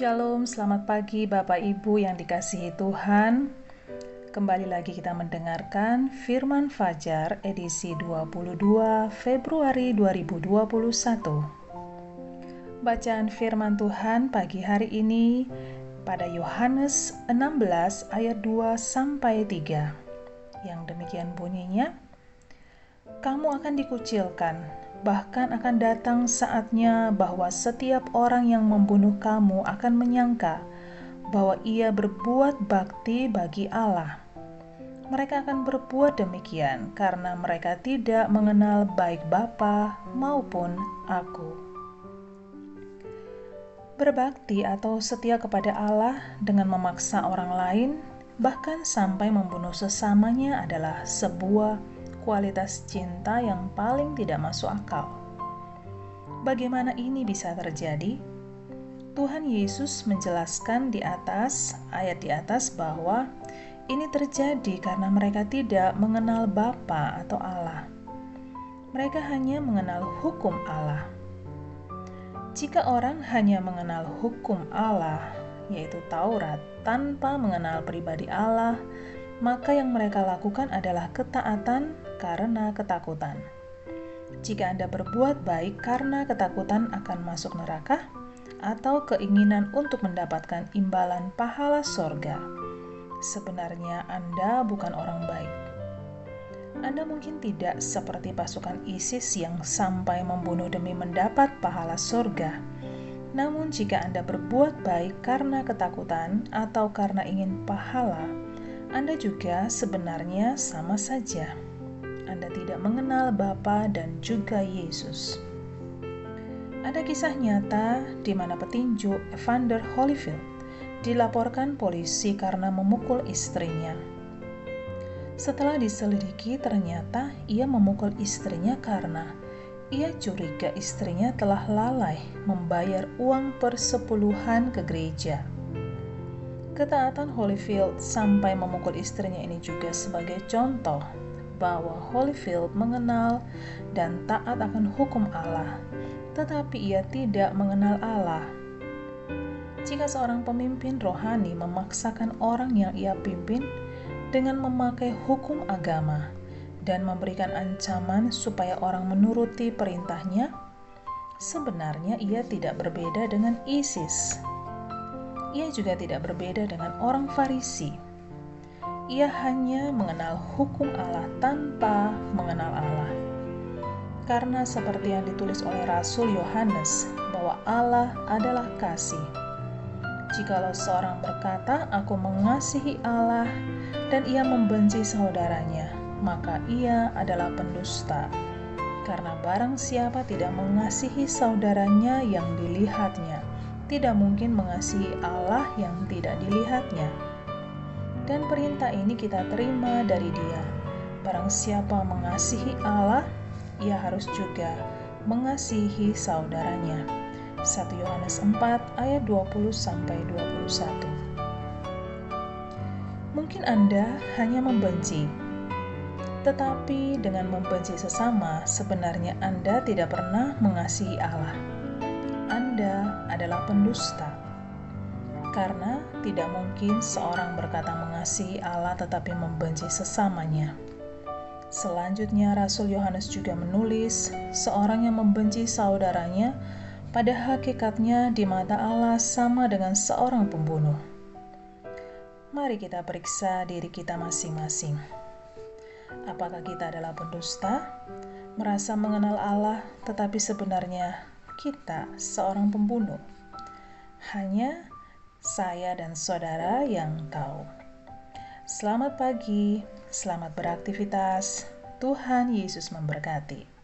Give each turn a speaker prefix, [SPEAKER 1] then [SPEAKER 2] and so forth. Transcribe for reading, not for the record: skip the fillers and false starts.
[SPEAKER 1] Shalom, selamat pagi Bapak Ibu yang dikasihi Tuhan. Kembali lagi kita mendengarkan Firman Fajar edisi 22 Februari 2021. Bacaan firman Tuhan pagi hari ini pada Yohanes 16 ayat 2 sampai 3. Yang demikian bunyinya, "Kamu akan dikucilkan, bahkan akan datang saatnya bahwa setiap orang yang membunuh kamu akan menyangka bahwa ia berbuat bakti bagi Allah. Mereka akan berbuat demikian karena mereka tidak mengenal baik Bapa maupun Aku." Berbakti atau setia kepada Allah dengan memaksa orang lain, bahkan sampai membunuh sesamanya adalah sebuah kualitas cinta yang paling tidak masuk akal. Bagaimana ini bisa terjadi? Tuhan Yesus menjelaskan di ayat di atas bahwa ini terjadi karena mereka tidak mengenal Bapa atau Allah. Mereka hanya mengenal hukum Allah. Jika orang hanya mengenal hukum Allah, yaitu Taurat, tanpa mengenal pribadi Allah, maka yang mereka lakukan adalah ketaatan karena ketakutan. Jika Anda berbuat baik karena ketakutan akan masuk neraka, atau keinginan untuk mendapatkan imbalan pahala sorga, sebenarnya Anda bukan orang baik. Anda mungkin tidak seperti pasukan ISIS yang sampai membunuh demi mendapat pahala surga. Namun jika Anda berbuat baik karena ketakutan atau karena ingin pahala, Anda juga sebenarnya sama saja. Anda tidak mengenal Bapa dan juga Yesus. Ada kisah nyata di mana petinju Evander Holyfield dilaporkan polisi karena memukul istrinya. Setelah diselidiki, ternyata ia memukul istrinya karena ia curiga istrinya telah lalai membayar uang persepuluhan ke gereja. Ketaatan Holyfield sampai memukul istrinya ini juga sebagai contoh bahwa Holyfield mengenal dan taat akan hukum Allah, tetapi ia tidak mengenal Allah. Jika seorang pemimpin rohani memaksakan orang yang ia pimpin dengan memakai hukum agama dan memberikan ancaman supaya orang menuruti perintahnya, sebenarnya ia tidak berbeda dengan ISIS. Ia juga tidak berbeda dengan orang Farisi. Ia hanya mengenal hukum Allah tanpa mengenal Allah. Karena seperti yang ditulis oleh Rasul Yohanes, bahwa Allah adalah kasih. Jikalau seorang berkata, "Aku mengasihi Allah," dan ia membenci saudaranya, maka ia adalah pendusta. Karena barang siapa tidak mengasihi saudaranya yang dilihatnya, tidak mungkin mengasihi Allah yang tidak dilihatnya. Dan perintah ini kita terima dari Dia. Barang siapa mengasihi Allah, ia harus juga mengasihi saudaranya. 1 Yohanes 4 ayat 20-21. Mungkin Anda hanya membenci, tetapi dengan membenci sesama, sebenarnya Anda tidak pernah mengasihi Allah. Anda adalah pendusta. Karena tidak mungkin seorang berkata mengasihi Allah tetapi membenci sesamanya. Selanjutnya, Rasul Yohanes juga menulis, seorang yang membenci saudaranya pada hakikatnya di mata Allah sama dengan seorang pembunuh. Mari kita periksa diri kita masing-masing. Apakah kita adalah pendusta, merasa mengenal Allah, tetapi sebenarnya kita seorang pembunuh? Hanya saya dan saudara yang tahu. Selamat pagi, selamat beraktivitas. Tuhan Yesus memberkati.